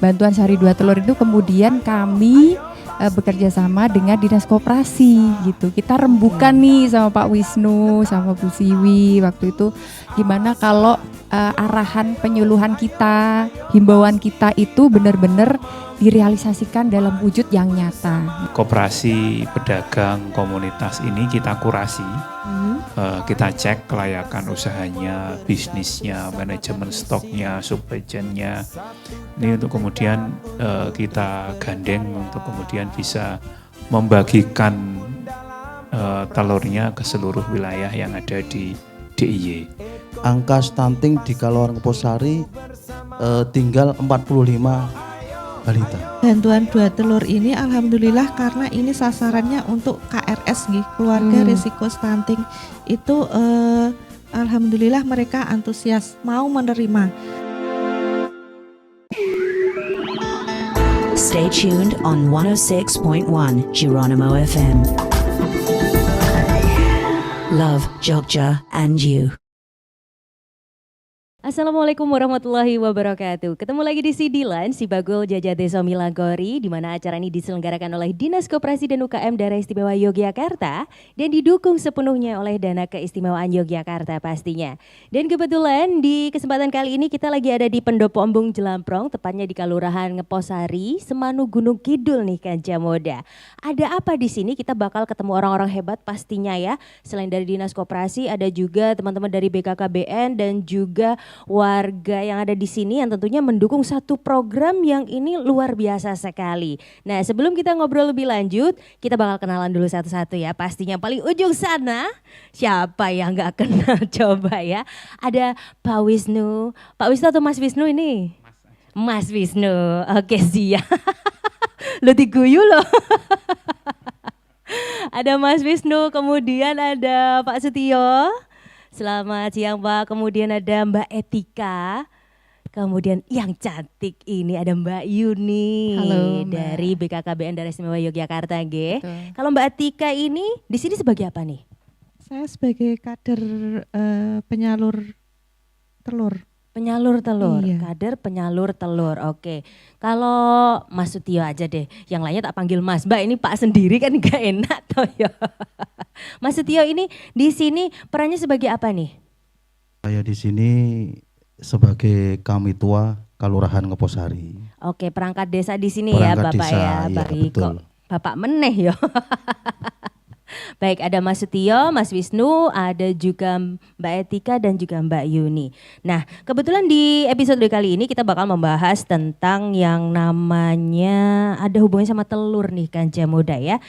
bantuan sehari 2 telur itu kemudian kami bekerja sama dengan Dinas Koperasi gitu. Kita rembukan nih sama Pak Wisnu, sama Bu Siwi waktu itu, gimana kalau arahan penyuluhan kita, himbauan kita itu benar-benar direalisasikan dalam wujud yang nyata. Koperasi pedagang komunitas ini kita kurasi, kita cek kelayakan usahanya, bisnisnya, manajemen stoknya, supply chain-nya. Ini untuk kemudian kita gandeng untuk kemudian bisa membagikan telurnya ke seluruh wilayah yang ada di DIY. Angka stunting di Kalawaran Ngeposari tinggal 45 balita. Bantuan 2 telur ini alhamdulillah karena ini sasarannya untuk KRS keluarga risiko stunting itu alhamdulillah mereka antusias mau menerima. Stay tuned on 106.1 Geronimo FM. Love Jogja and you. Assalamualaikum warahmatullahi wabarakatuh. Ketemu lagi di Sidilan, Sibagul Jajah Desa Milagori, di mana acara ini diselenggarakan oleh Dinas Koperasi dan UKM Daerah Istimewa Yogyakarta dan didukung sepenuhnya oleh Dana Keistimewaan Yogyakarta pastinya. Dan kebetulan di kesempatan kali ini kita lagi ada di Pendopo Embung Jelamprong, tepatnya di Kelurahan Ngeposari, Semanu Gunung Kidul nih Kanca Moda. Ada apa di sini? Kita bakal ketemu orang-orang hebat pastinya ya. Selain dari Dinas Koperasi, ada juga teman-teman dari BKKBN dan juga warga yang ada di sini yang tentunya mendukung satu program yang ini luar biasa sekali. Nah, sebelum kita ngobrol lebih lanjut, kita bakal kenalan dulu satu-satu ya. Pastinya paling ujung sana, siapa yang nggak kenal coba ya. Ada Pak Wisnu. Pak Wisnu atau Mas Wisnu ini? Mas Wisnu. Oke, siap. Lo diguyu loh. Ada Mas Wisnu, kemudian ada Pak Setio. Selamat siang Pak, kemudian ada Mbak Etika, kemudian yang cantik ini ada Mbak Yuni. Halo, Mbak. Dari BKKBN Daerah Istimewa Yogyakarta G. Kalau Mbak Etika ini di sini sebagai apa nih? Saya sebagai kader penyalur telur. Penyalur telur, Iya. kader penyalur telur. Oke, kalau Mas Sutio aja deh, yang lainnya tak panggil Mas. Mbak ini Pak sendiri kan gak enak toh ya. Mas Sutio ini di sini perannya sebagai apa nih? Saya di sini sebagai kami tua Kelurahan Ngeposari. Oke, perangkat desa di sini ya Perangkat Bapak desa, ya. iya, Bari betul. kok Bapak meneh ya. Baik, ada Mas Setio, Mas Wisnu, ada juga Mbak Etika dan juga Mbak Yuni. Nah, kebetulan di episode kali ini kita bakal membahas tentang yang namanya ada hubungannya sama telur nih Kanca Moda ya.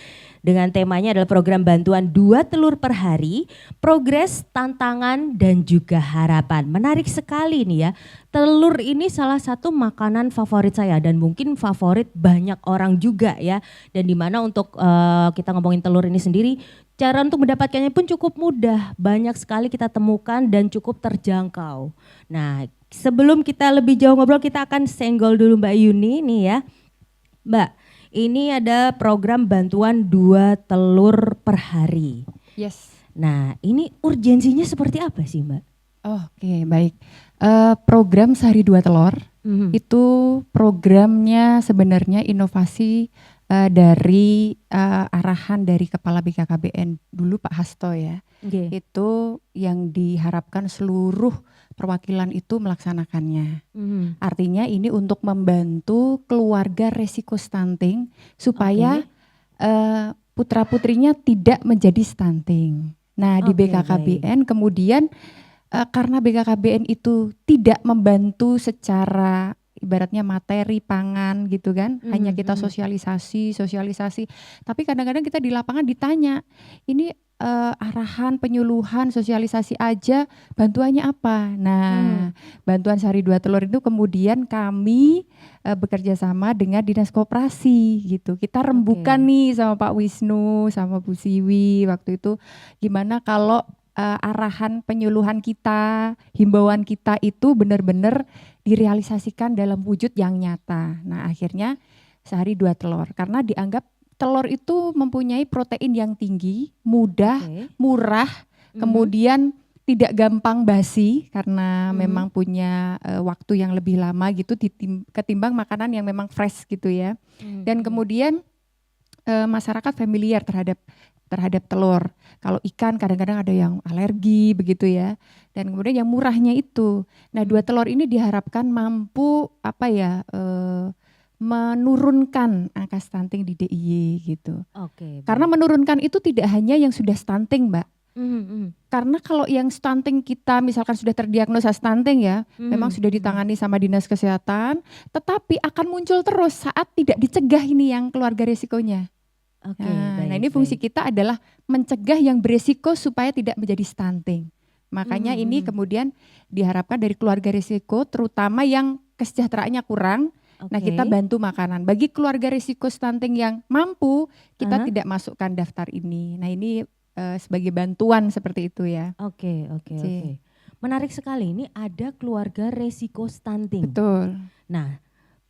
Dengan temanya adalah program bantuan 2 telur per hari, progres, tantangan, dan juga harapan. Menarik sekali nih ya, telur ini salah satu makanan favorit saya dan mungkin favorit banyak orang juga ya. Dan dimana untuk kita ngomongin telur ini sendiri, cara untuk mendapatkannya pun cukup mudah, banyak sekali kita temukan dan cukup terjangkau. Nah, sebelum kita lebih jauh ngobrol, kita akan senggol dulu Mbak Yuni nih ya. Mbak, ini ada program bantuan 2 telur per hari. Yes. Nah, ini urgensinya seperti apa sih Mbak? Oke, baik. Program sehari 2 telur itu programnya sebenarnya inovasi dari arahan dari Kepala BKKBN dulu Pak Hasto ya. Okay. Itu yang diharapkan seluruh perwakilan itu melaksanakannya. Artinya ini untuk membantu keluarga resiko stunting supaya putra-putrinya tidak menjadi stunting. Nah, di BKKBN kemudian karena BKKBN itu tidak membantu secara ibaratnya materi pangan gitu kan, hanya kita sosialisasi. Tapi kadang-kadang kita di lapangan ditanya, ini arahan, penyuluhan, sosialisasi aja, bantuannya apa? Nah, bantuan sehari 2 telur itu kemudian kami bekerja sama dengan Dinas Koperasi gitu. Kita rembukan nih sama Pak Wisnu, sama Bu Siwi waktu itu, gimana kalau arahan penyuluhan kita, himbauan kita itu benar-benar direalisasikan dalam wujud yang nyata. Nah, akhirnya sehari 2 telur karena dianggap telur itu mempunyai protein yang tinggi, mudah, murah, kemudian tidak gampang basi karena memang punya waktu yang lebih lama gitu ketimbang makanan yang memang fresh gitu ya. Dan kemudian masyarakat familiar terhadap telur. Kalau ikan kadang-kadang ada yang alergi begitu ya. Dan kemudian yang murahnya itu. Nah, 2 telur ini diharapkan mampu menurunkan angka stunting di DIY gitu. Oke. Karena menurunkan itu tidak hanya yang sudah stunting, Mbak. Karena kalau yang stunting kita misalkan sudah terdiagnosa stunting ya, memang sudah ditangani sama dinas kesehatan, tetapi akan muncul terus saat tidak dicegah ini yang keluarga resikonya. Oke, Nah ini fungsi kita adalah mencegah yang beresiko supaya tidak menjadi stunting. Makanya ini kemudian diharapkan dari keluarga resiko, terutama yang kesejahteraannya kurang. Nah kita bantu makanan. Bagi keluarga risiko stunting yang mampu, kita tidak masukkan daftar ini. Nah ini sebagai bantuan seperti itu ya. Oke. Menarik sekali, ini ada keluarga resiko stunting. Betul. Nah,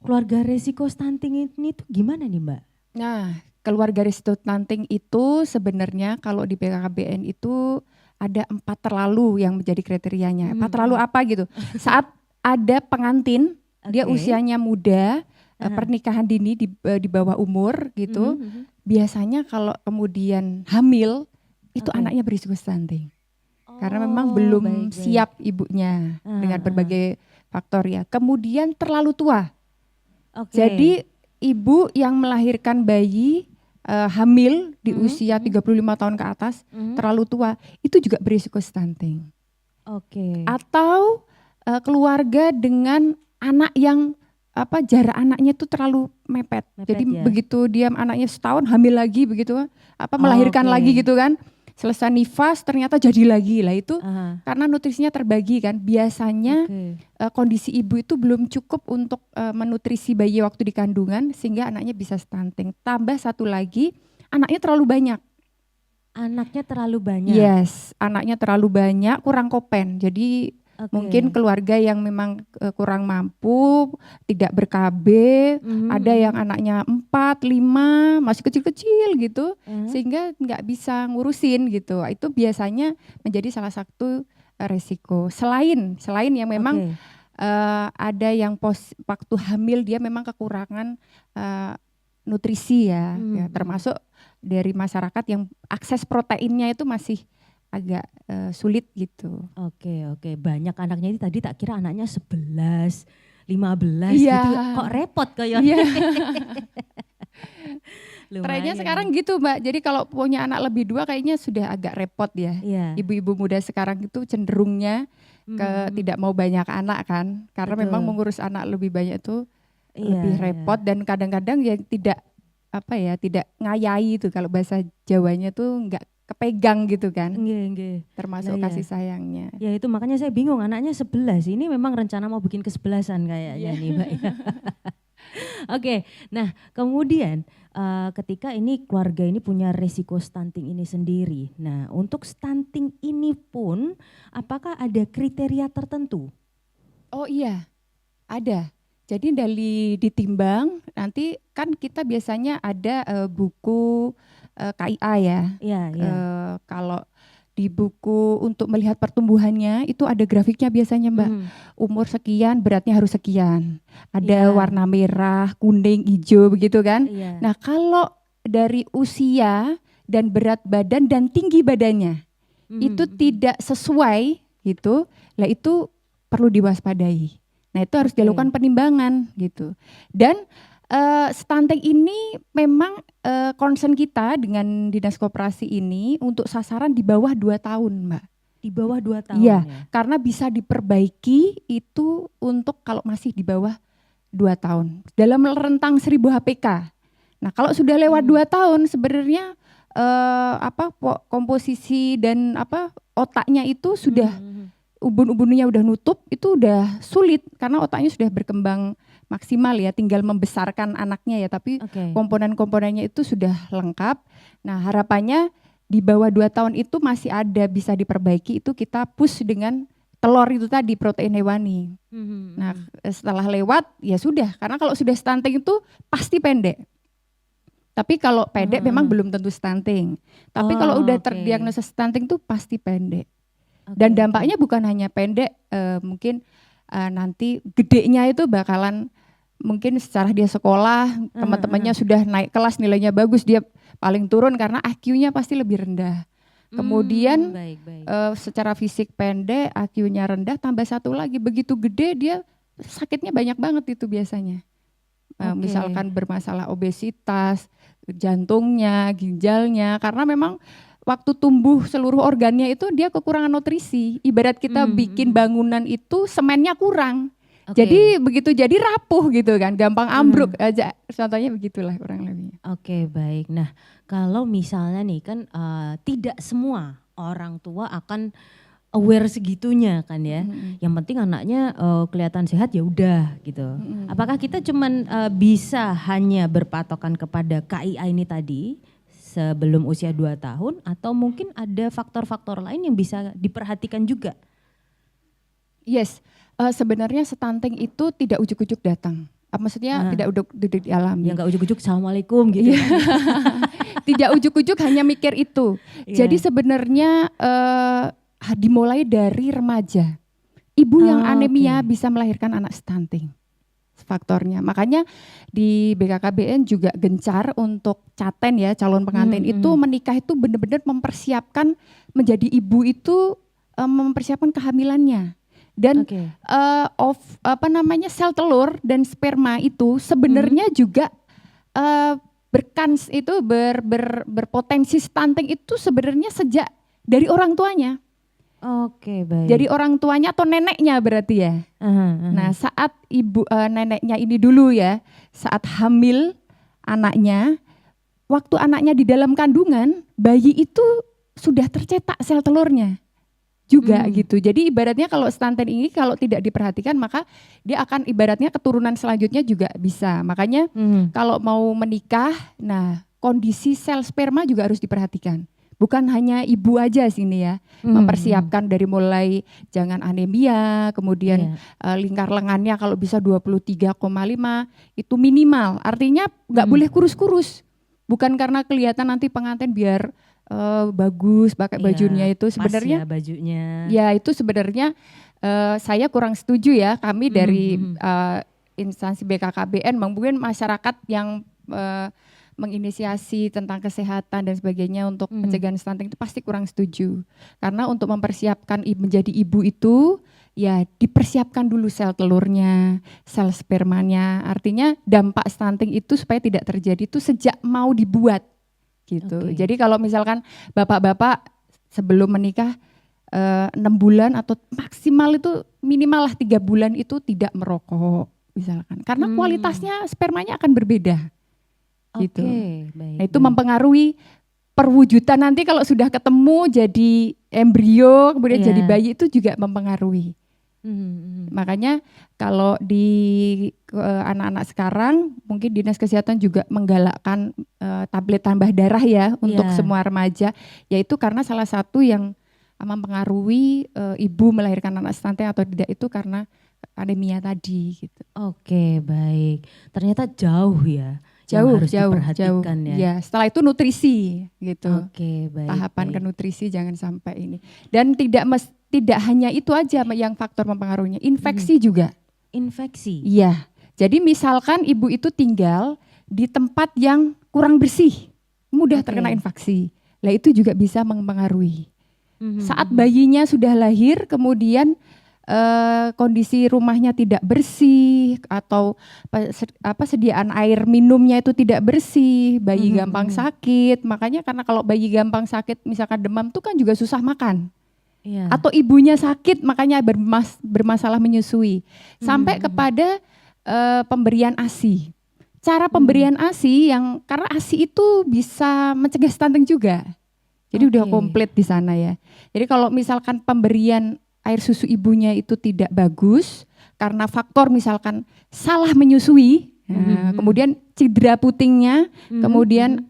keluarga resiko stunting ini tuh gimana nih Mbak? Nah, keluarga risiko stunting itu sebenarnya kalau di BKKBN itu ada 4 terlalu yang menjadi kriterianya. 4 terlalu apa gitu? Saat ada pengantin, dia usianya muda, pernikahan dini di bawah umur gitu. Biasanya kalau kemudian hamil itu anaknya berisiko stunting. Karena memang belum siap ibunya dengan berbagai faktor ya. Kemudian terlalu tua. Jadi ibu yang melahirkan bayi hamil di usia 35 tahun ke atas terlalu tua itu juga berisiko stunting. Atau keluarga dengan anak yang jarak anaknya itu terlalu mepet. Jadi begitu dia anaknya setahun hamil lagi begitu melahirkan lagi gitu kan. Selesai nifas ternyata jadi lagi lah itu karena nutrisinya terbagi kan. Biasanya kondisi ibu itu belum cukup untuk menutrisi bayi waktu di kandungan sehingga anaknya bisa stunting. Tambah satu lagi anaknya terlalu banyak. Anaknya terlalu banyak? Yes, anaknya terlalu banyak kurang kopen. Jadi mungkin keluarga yang memang kurang mampu, tidak ber-KB, ada yang anaknya 4, 5, masih kecil-kecil gitu, sehingga nggak bisa ngurusin gitu. Itu biasanya menjadi salah satu resiko. Selain yang memang ada yang waktu hamil dia memang kekurangan nutrisi ya, termasuk dari masyarakat yang akses proteinnya itu masih agak sulit gitu. Oke. Banyak anaknya ini tadi tak kira anaknya 11, 15 gitu. Kok repot kayaknya. Trennya sekarang gitu Mbak. Jadi kalau punya anak lebih 2 kayaknya sudah agak repot ya. Ibu-ibu muda sekarang itu cenderungnya tidak mau banyak anak kan. Karena memang mengurus anak lebih banyak itu lebih repot dan kadang-kadang ya tidak ngayai itu kalau bahasa Jawanya tuh enggak kepegang gitu kan. Termasuk kasih sayangnya. Ya itu makanya saya bingung anaknya 11. Ini memang rencana mau bikin ke-11-an kayaknya nih Mbak. Oke, nah kemudian ketika ini keluarga ini punya resiko stunting ini sendiri. Nah untuk stunting ini pun apakah ada kriteria tertentu? Oh iya, ada. Jadi dari ditimbang nanti kan kita biasanya ada buku KIA ya. Kalau di buku untuk melihat pertumbuhannya itu ada grafiknya biasanya Mbak. Umur sekian beratnya harus sekian. Ada warna merah, kuning, hijau begitu kan. Nah kalau dari usia dan berat badan dan tinggi badannya itu tidak sesuai gitu, lah itu perlu diwaspadai. Nah itu harus dilakukan penimbangan gitu. Dan stunting ini memang concern kita dengan Dinas Koperasi ini untuk sasaran di bawah 2 tahun Mbak. Di bawah 2 tahun ya? Karena bisa diperbaiki itu untuk kalau masih di bawah 2 tahun. Dalam rentang 1000 HPK. Nah kalau sudah lewat 2 tahun sebenarnya komposisi dan otaknya itu sudah ubun-ubunnya udah nutup, itu udah sulit karena otaknya sudah berkembang maksimal ya, tinggal membesarkan anaknya ya, tapi komponen-komponennya itu sudah lengkap. Nah harapannya di bawah 2 tahun itu masih ada bisa diperbaiki, itu kita push dengan telur itu tadi, protein hewani. Nah setelah lewat ya sudah, karena kalau sudah stunting itu pasti pendek. Tapi kalau pendek memang belum tentu stunting. Tapi kalau udah terdiagnosa stunting itu pasti pendek. Dan dampaknya bukan hanya pendek, mungkin nanti gedenya itu bakalan mungkin secara dia sekolah, teman-temannya sudah naik kelas, nilainya bagus, dia paling turun karena IQ-nya pasti lebih rendah. Kemudian secara fisik pendek, IQ-nya rendah, tambah satu lagi begitu gede dia sakitnya banyak banget itu biasanya. Misalkan bermasalah obesitas, jantungnya, ginjalnya, karena memang waktu tumbuh seluruh organnya itu dia kekurangan nutrisi. Ibarat kita bikin bangunan itu semennya kurang. Jadi begitu jadi rapuh gitu kan, gampang ambruk aja. Contohnya begitulah kurang lebihnya. Oke, baik. Nah, kalau misalnya nih kan tidak semua orang tua akan aware segitunya kan ya. Yang penting anaknya kelihatan sehat ya udah gitu. Apakah kita cuman bisa hanya berpatokan kepada KIA ini tadi sebelum usia 2 tahun atau mungkin ada faktor-faktor lain yang bisa diperhatikan juga? Yes, sebenarnya stunting itu tidak ujuk-ujuk datang. Maksudnya tidak ujuk-ujuk dialami. Yang gak ujuk-ujuk assalamualaikum gitu. Tidak ujuk-ujuk hanya mikir itu. Jadi sebenarnya dimulai dari remaja. Ibu yang anemia bisa melahirkan anak stunting. Faktornya. Makanya di BKKBN juga gencar untuk caten ya, calon pengantin itu menikah itu benar-benar mempersiapkan menjadi ibu itu, mempersiapkan kehamilannya. Dan sel telur dan sperma itu sebenarnya juga berpotensi stunting itu sebenarnya sejak dari orang tuanya. Oke, baik. Jadi orang tuanya atau neneknya berarti ya. Nah, saat neneknya ini dulu ya, saat hamil anaknya, waktu anaknya di dalam kandungan, bayi itu sudah tercetak sel telurnya juga gitu. Jadi ibaratnya kalau stunting ini kalau tidak diperhatikan maka dia akan ibaratnya keturunan selanjutnya juga bisa. Makanya kalau mau menikah, nah kondisi sel sperma juga harus diperhatikan. Bukan hanya ibu aja sini ya, mempersiapkan dari mulai jangan anemia, kemudian lingkar lengannya kalau bisa 23,5 itu minimal. Artinya nggak boleh kurus-kurus. Bukan karena kelihatan nanti pengantin biar bagus pakai bajunya itu sebenarnya. Pas ya bajunya. Ya itu sebenarnya saya kurang setuju ya. Kami dari instansi BKKBN mungkin masyarakat yang menginisiasi tentang kesehatan dan sebagainya untuk pencegahan stunting itu pasti kurang setuju. Karena untuk mempersiapkan menjadi ibu itu ya dipersiapkan dulu sel telurnya, sel spermanya. Artinya dampak stunting itu supaya tidak terjadi itu sejak mau dibuat gitu. Jadi kalau misalkan bapak-bapak sebelum menikah 6 bulan atau maksimal itu minimal lah 3 bulan itu tidak merokok misalkan. Karena kualitasnya spermanya akan berbeda. Gitu. Baik, nah itu mempengaruhi perwujudan nanti kalau sudah ketemu jadi embrio kemudian jadi bayi itu juga mempengaruhi. Makanya kalau di anak-anak sekarang mungkin Dinas Kesehatan juga menggalakkan tablet tambah darah ya untuk semua remaja, yaitu karena salah satu yang mempengaruhi ibu melahirkan anak stunting atau tidak itu karena anemia tadi gitu. Oke, baik. Ternyata jauh ya. Harus diperhatikan ya. Ya, setelah itu nutrisi gitu. Oke, baik. Tahapan ke nutrisi jangan sampai ini. Dan tidak hanya itu aja yang faktor mempengaruhinya, infeksi juga. Infeksi. Iya. Jadi misalkan ibu itu tinggal di tempat yang kurang bersih, mudah terkena infeksi. Lah itu juga bisa mempengaruhi. Saat bayinya sudah lahir kemudian kondisi rumahnya tidak bersih atau sediaan air minumnya itu tidak bersih, bayi gampang sakit. Makanya karena kalau bayi gampang sakit misalkan demam tuh kan juga susah makan. Atau ibunya sakit makanya bermasalah menyusui. Sampai kepada pemberian ASI. Cara pemberian ASI yang karena ASI itu bisa mencegah stunting juga. Jadi udah komplit di sana ya. Jadi kalau misalkan pemberian air susu ibunya itu tidak bagus karena faktor misalkan salah menyusui, kemudian cedera putingnya, kemudian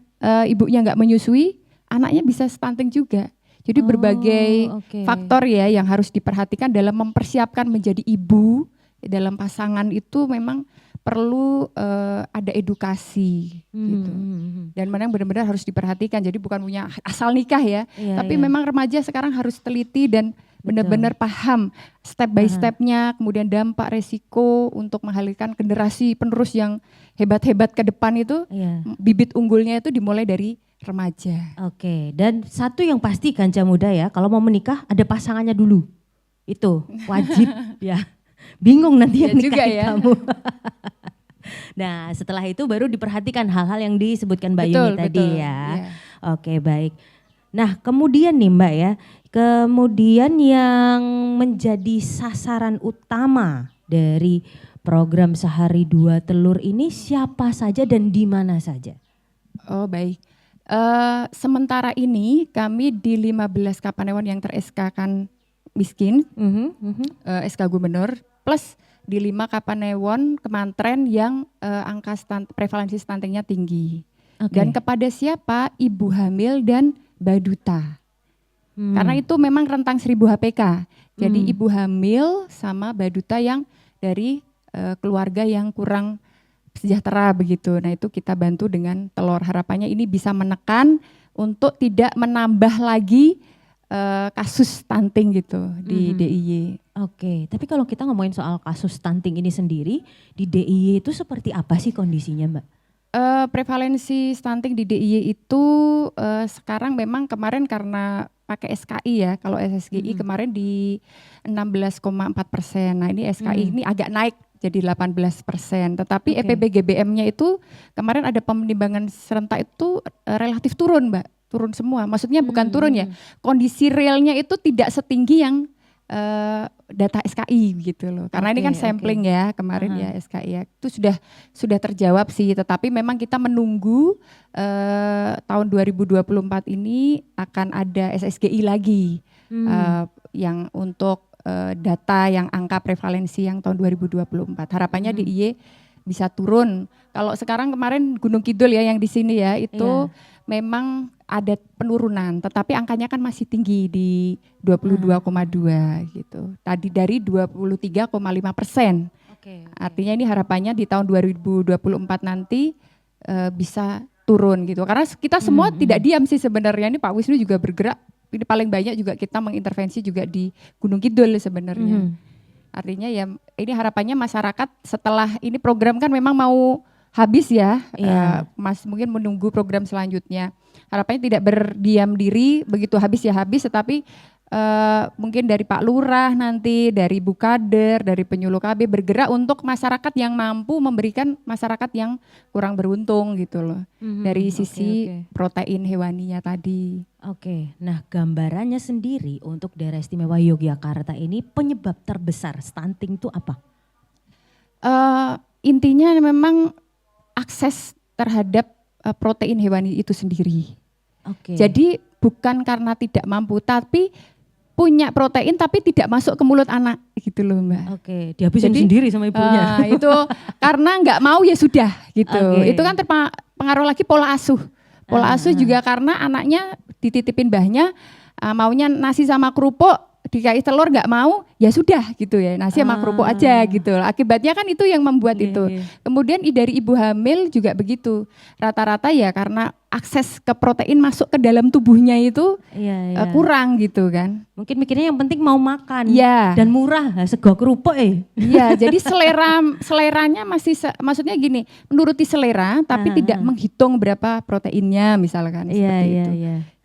ibunya nggak menyusui, anaknya bisa stunting juga. Jadi berbagai faktor ya yang harus diperhatikan dalam mempersiapkan menjadi ibu dalam pasangan itu memang perlu ada edukasi gitu. Dan memang benar-benar harus diperhatikan. Jadi bukan punya asal nikah ya, tapi memang remaja sekarang harus teliti dan benar-benar paham step by stepnya, kemudian dampak resiko untuk menghasilkan generasi penerus yang hebat-hebat ke depan itu, Iya. bibit unggulnya itu dimulai dari remaja. Oke, dan satu yang pasti ganja muda ya, kalau mau menikah ada pasangannya dulu. Itu wajib ya. Bingung nanti Ya yang juga nikahin ya. kamu. Nah, setelah itu baru diperhatikan hal-hal yang disebutkan Mbak Yuni Betul, tadi betul, ya. iya. Oke, baik. Nah, kemudian nih Mbak ya, kemudian yang menjadi sasaran utama dari program Sehari Dua Telur ini siapa saja dan di mana saja? Oh baik. Sementara ini kami di 15 Kapanewon yang ter-SK-kan miskin, SK Gubernur, plus di 5 Kapanewon Kemantren yang angka prevalensi stuntingnya tinggi. Oke. Dan kepada siapa? Ibu hamil dan baduta. Karena itu memang rentang 1000 HPK. Jadi ibu hamil sama baduta yang dari keluarga yang kurang sejahtera begitu. Nah itu kita bantu dengan telur. Harapannya ini bisa menekan untuk tidak menambah lagi kasus stunting gitu di DIY. Oke, tapi kalau kita ngomongin soal kasus stunting ini sendiri, di DIY itu seperti apa sih kondisinya Mbak? Prevalensi stunting di DIY itu sekarang memang kemarin karena pakai SKI ya, kalau SSGI kemarin di 16,4%. Nah ini SKI ini agak naik jadi 18%. Tetapi EPBGBM-nya itu kemarin ada penimbangan serentak itu relatif turun Mbak, turun semua. Maksudnya bukan turun ya, kondisi realnya itu tidak setinggi yang data SKI gitu loh. Karena ini kan sampling ya kemarin ya SKI ya. Itu sudah terjawab sih, tetapi memang kita menunggu tahun 2024 ini akan ada SSGI lagi yang untuk data yang angka prevalensi yang tahun 2024. Harapannya DIY bisa turun. Kalau sekarang kemarin Gunung Kidul ya yang di sini ya itu memang ada penurunan, tetapi angkanya kan masih tinggi di 22,2 gitu. Tadi dari 23,5%. Artinya ini harapannya di tahun 2024 nanti bisa turun gitu. Karena kita semua tidak diam sih sebenarnya. Ini Pak Wisnu juga bergerak. Ini paling banyak juga kita mengintervensi juga di Gunung Kidul sebenarnya. Artinya ya ini harapannya masyarakat setelah ini program kan memang mau habis ya, Mas mungkin menunggu program selanjutnya. Harapannya tidak berdiam diri, begitu habis ya habis, tetapi mungkin dari Pak Lurah nanti, dari Bu Kader, dari penyuluh KB bergerak untuk masyarakat yang mampu memberikan masyarakat yang kurang beruntung gitu loh. Dari sisi protein hewaninya tadi. Oke, nah gambarannya sendiri untuk daerah istimewa Yogyakarta ini penyebab terbesar stunting itu apa? Intinya memang akses terhadap protein hewani itu sendiri. Jadi bukan karena tidak mampu, tapi punya protein tapi tidak masuk ke mulut anak gitu loh Mbak. Dihabisin sendiri sama ibunya. Itu karena nggak mau ya sudah gitu. Itu kan terpengaruh lagi pola asuh. Pola asuh juga karena anaknya dititipin mbahnya maunya nasi sama kerupuk, dikasih telur nggak mau, ya sudah gitu ya, nasi sama kerupuk aja gitu. Akibatnya kan itu yang membuat itu. Kemudian dari ibu hamil juga begitu. Rata-rata ya karena akses ke protein masuk ke dalam tubuhnya itu kurang gitu kan. Mungkin mikirnya yang penting mau makan dan murah, sego kerupuk Iya, jadi seleranya masih maksudnya gini, menuruti selera tapi tidak menghitung berapa proteinnya misalkan seperti itu.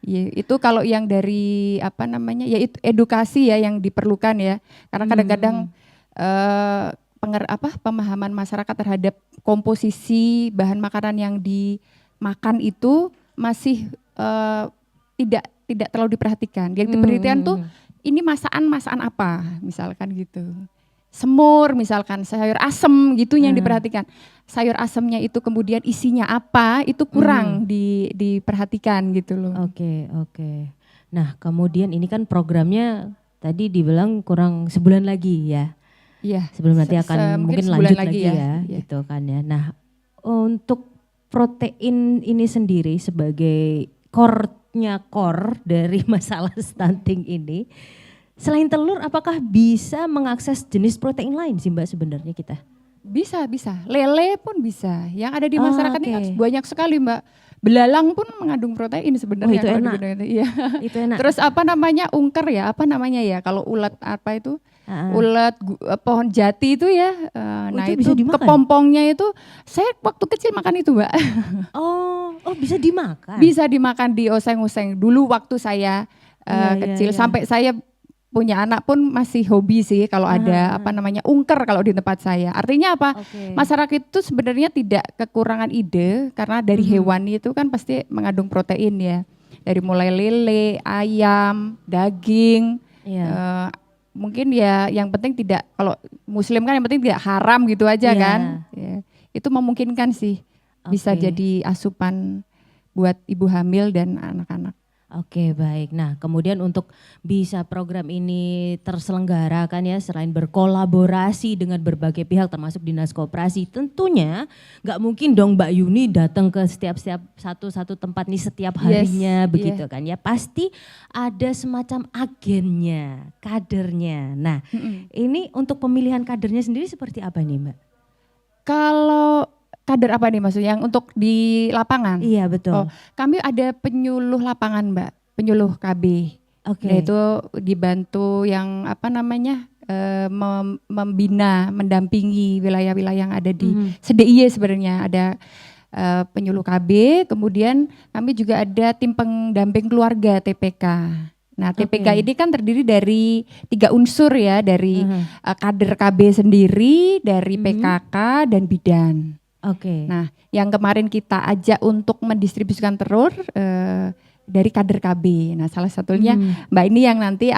Iya, itu kalau yang dari apa namanya ya itu edukasi ya yang diperlukan ya, karena kadang-kadang pemahaman masyarakat terhadap komposisi bahan makanan yang dimakan itu masih tidak terlalu diperhatikan. Yang diperhatikan tuh ini masakan apa misalkan gitu. Semur misalkan, sayur asem gitu yang diperhatikan. Sayur asemnya itu kemudian isinya apa, itu kurang diperhatikan gitu loh. Oke. Nah kemudian ini kan programnya tadi dibilang kurang sebulan lagi ya. Iya. Sebelum nanti akan mungkin lanjut lagi ya gitu kan ya. Nah untuk protein ini sendiri sebagai core dari masalah stunting ini, selain telur, apakah bisa mengakses jenis protein lain sih Mbak sebenarnya kita? Bisa, bisa. Lele pun bisa. Yang ada di masyarakat ini kan Oke. banyak sekali, Mbak. Belalang pun mengandung protein sebenarnya. itu kalau enak. digunakan. Iya. Itu enak. Terus apa namanya ungker ya? Apa namanya ya? Kalau ulat apa itu? Ah, Ulat pohon jati itu ya. Nah itu itu bisa dimakan? kepompongnya itu saya waktu kecil makan itu, Mbak. oh bisa dimakan. Bisa dimakan di oseng-oseng. Dulu waktu saya Iya, iya, kecil iya. sampai saya punya anak pun masih hobi sih kalau ada apa namanya ungker kalau di tempat saya. Artinya apa? Oke. Masyarakat itu sebenarnya tidak kekurangan ide karena dari hewan itu kan pasti mengandung protein ya. Dari mulai lele, ayam, daging. Iya. Mungkin ya yang penting tidak, kalau muslim kan yang penting tidak haram gitu aja Iya. kan. Ya, itu memungkinkan sih bisa Oke. jadi asupan buat ibu hamil dan anak-anak. Oke, baik. Nah, kemudian untuk bisa program ini terselenggara kan ya, selain berkolaborasi dengan berbagai pihak termasuk Dinas Koperasi, tentunya nggak mungkin dong Mbak Yuni datang ke setiap satu tempat nih setiap harinya begitu kan ya. Pasti ada semacam agennya, kadernya. Nah, ini untuk pemilihan kadernya sendiri seperti apa nih Mbak? Kalau kader apa nih maksudnya yang untuk di lapangan? Iya, betul. Oh, kami ada penyuluh lapangan, Mbak, penyuluh KB. Oke. Nah, itu dibantu yang apa namanya membina, mendampingi wilayah-wilayah yang ada di SDIY sebenarnya ada penyuluh KB. Kemudian kami juga ada tim pendamping keluarga TPK. Nah, TPK Oke. ini kan terdiri dari 3 unsur ya, dari kader KB sendiri, dari PKK dan bidan. Oke. Nah, yang kemarin kita ajak untuk mendistribusikan telur dari kader KB. Nah, salah satunya Mbak ini yang nanti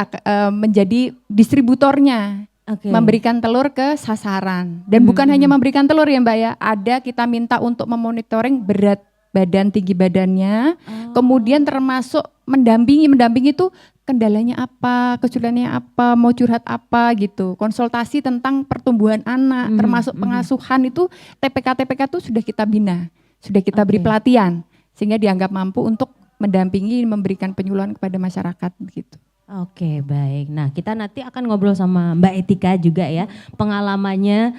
menjadi distributornya, Oke. memberikan telur ke sasaran. Dan bukan hanya memberikan telur ya Mbak ya, ada kita minta untuk memonitoring berat badan, tinggi badannya, kemudian termasuk mendampingi itu kendalanya apa, kesulitannya apa, mau curhat apa gitu. Konsultasi tentang pertumbuhan anak, termasuk pengasuhan itu TPK itu sudah kita bina, sudah kita beri pelatihan sehingga dianggap mampu untuk mendampingi, memberikan penyuluhan kepada masyarakat gitu. Oke, baik. Nah, kita nanti akan ngobrol sama Mbak Etika juga ya, pengalamannya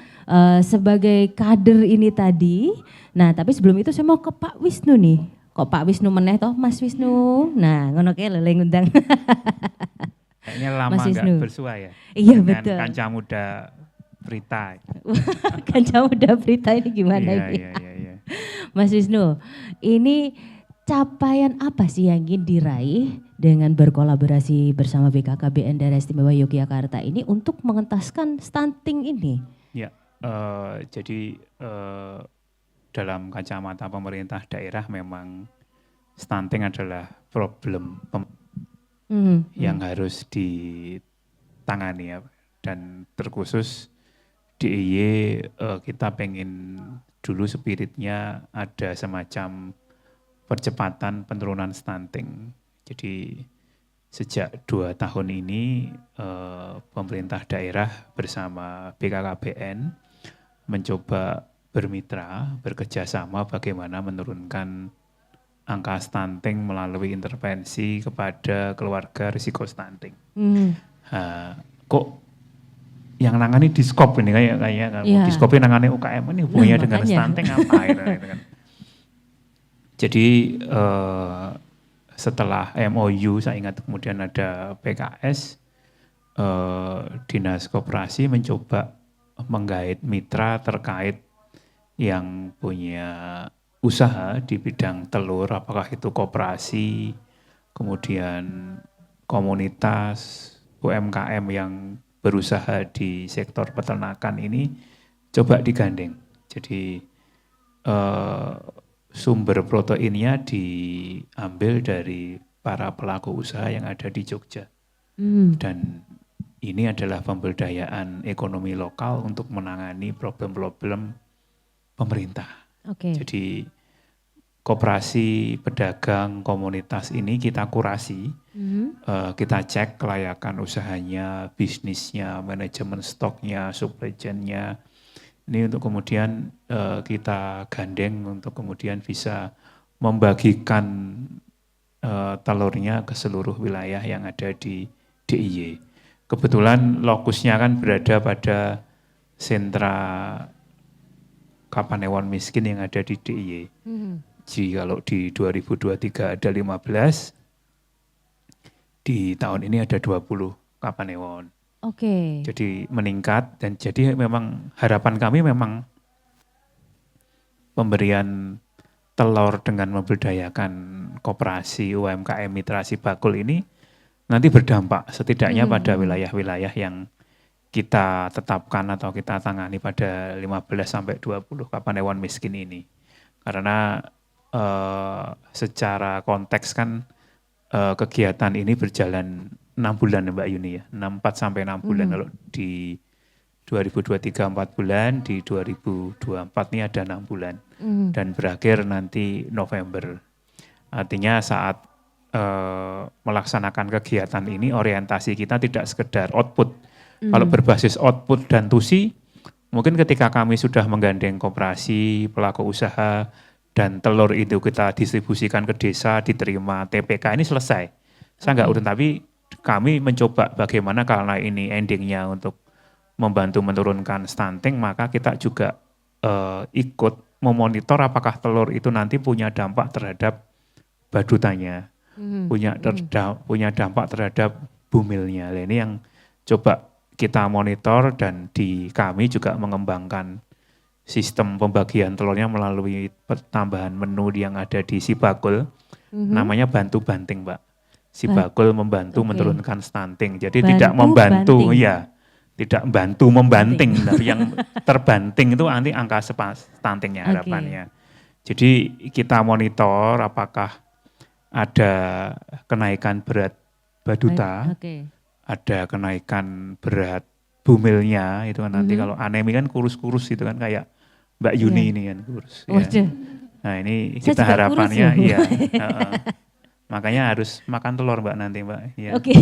sebagai kader ini tadi. Nah, tapi sebelum itu saya mau ke Pak Wisnu nih. Kok Pak Wisnu meneh toh, Mas Wisnu? Nah, ngono ke lele ngundang. Kayaknya lama Mas nggak Wisnu. bersua ya. Iya, Dengan betul. Kanca Muda Prita. Kanca Muda Prita ini gimana Iya, ini? iya. Mas Wisnu, ini capaian apa sih yang ingin diraih dengan berkolaborasi bersama BKKBN Daerah Istimewa Yogyakarta ini untuk mengentaskan stunting ini? Ya, jadi dalam kacamata pemerintah daerah memang stunting adalah problem yang harus ditangani ya. Dan terkhusus DIY kita pengen dulu spiritnya ada semacam percepatan penurunan stunting. Jadi sejak 2 tahun ini pemerintah daerah bersama BKKBN mencoba bermitra, bekerjasama bagaimana menurunkan angka stunting melalui intervensi kepada keluarga risiko stunting. Kok yang nangani Diskop ini kayak Iya. Diskop ini nangani UKM ini hubungannya dengan makanya. stunting apa gitu kan. Jadi setelah MOU saya ingat kemudian ada PKS, Dinas Koperasi mencoba menggait mitra terkait yang punya usaha di bidang telur, apakah itu koperasi, kemudian komunitas, UMKM yang berusaha di sektor peternakan ini coba digandeng. Jadi sumber proteinnya diambil dari para pelaku usaha yang ada di Jogja. Dan ini adalah pemberdayaan ekonomi lokal untuk menangani problem-problem pemerintah. Oke. Jadi koperasi, pedagang, komunitas ini kita kurasi, kita cek kelayakan usahanya, bisnisnya, manajemen stoknya, supply chain-nya. Ini untuk kemudian kita gandeng untuk kemudian bisa membagikan telurnya ke seluruh wilayah yang ada di DIY. Kebetulan lokusnya kan berada pada sentra Kapanewon miskin yang ada di DIY. Mhm. Jadi kalau di 2023 ada 15, di tahun ini ada 20 Kapanewon. Oke. Jadi meningkat dan jadi memang harapan kami memang pemberian telur dengan memberdayakan koperasi UMKM Mitra Sibakul ini nanti berdampak setidaknya pada wilayah-wilayah yang kita tetapkan atau kita tangani pada 15 sampai 20 Kapanewon miskin ini. Karena secara konteks kan kegiatan ini berjalan 6 bulan Mbak Yuni ya, 4 sampai 6 bulan. Kalau di 2023 4 bulan, di 2024 ini ada 6 bulan. Dan berakhir nanti November. Artinya saat melaksanakan kegiatan ini orientasi kita tidak sekedar output. Kalau berbasis output dan tusi, mungkin ketika kami sudah menggandeng koperasi, pelaku usaha, dan telur itu kita distribusikan ke desa, diterima TPK ini selesai. Saya nggak urut, tapi kami mencoba bagaimana karena ini endingnya untuk membantu menurunkan stunting, maka kita juga ikut memonitor apakah telur itu nanti punya dampak terhadap badutanya, punya dampak terhadap bumilnya. Nah, ini yang coba kita monitor dan di kami juga mengembangkan sistem pembagian telurnya melalui tambahan menu yang ada di Sibakul, namanya bantu banting, Mbak. Sibakul membantu menurunkan stunting. Jadi Bantu tidak membantu, banting. ya, tidak membantu membanting, tapi yang terbanting itu nanti angka stuntingnya harapannya. Jadi kita monitor apakah ada kenaikan berat baduta, ada kenaikan berat bumilnya, itu kan nanti kalau anemi kan kurus-kurus itu kan kayak Mbak Yuni ini kan kurus. Ya. Waduh. Nah ini Saya kita juga harapannya, kurus iya. Makanya harus makan telur Mbak nanti Mbak. Ya. Oke.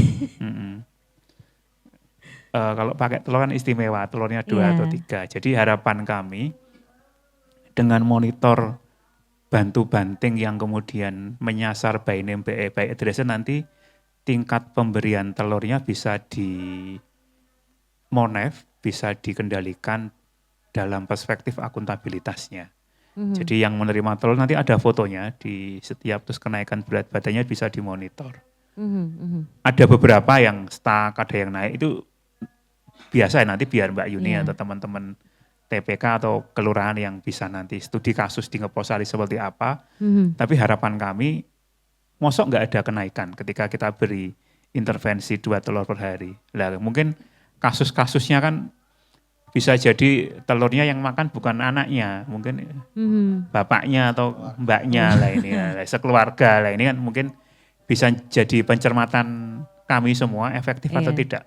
Kalau pakai telur kan istimewa, telurnya 2 atau 3. Jadi harapan kami dengan monitor bantu banting yang kemudian menyasar by name, by address nanti tingkat pemberian telurnya bisa di monef, bisa dikendalikan dalam perspektif akuntabilitasnya. Jadi yang menerima telur nanti ada fotonya di setiap terus kenaikan berat badannya bisa dimonitor. Ada beberapa yang stuck, ada yang naik, itu biasa nanti biar Mbak Yuni atau teman-teman TPK atau kelurahan yang bisa nanti studi kasus di Ngeposari seperti apa. Tapi harapan kami, mosok nggak ada kenaikan ketika kita beri intervensi 2 telur per hari. Lah mungkin kasus-kasusnya kan bisa jadi telurnya yang makan bukan anaknya, mungkin bapaknya atau mbaknya lah ini, sekeluarga lah ini kan mungkin bisa jadi pencermatan kami semua efektif atau tidak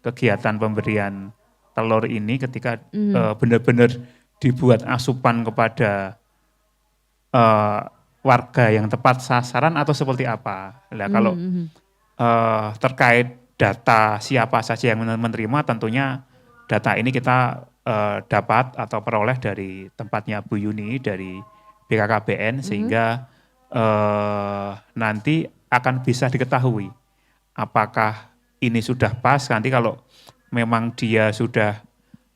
kegiatan pemberian telur ini ketika benar-benar dibuat asupan kepada warga yang tepat sasaran atau seperti apa. Nah, kalau terkait data siapa saja yang menerima, tentunya data ini kita dapat atau peroleh dari tempatnya Bu Yuni, dari BKKBN, sehingga nanti akan bisa diketahui apakah ini sudah pas. Nanti kalau memang dia sudah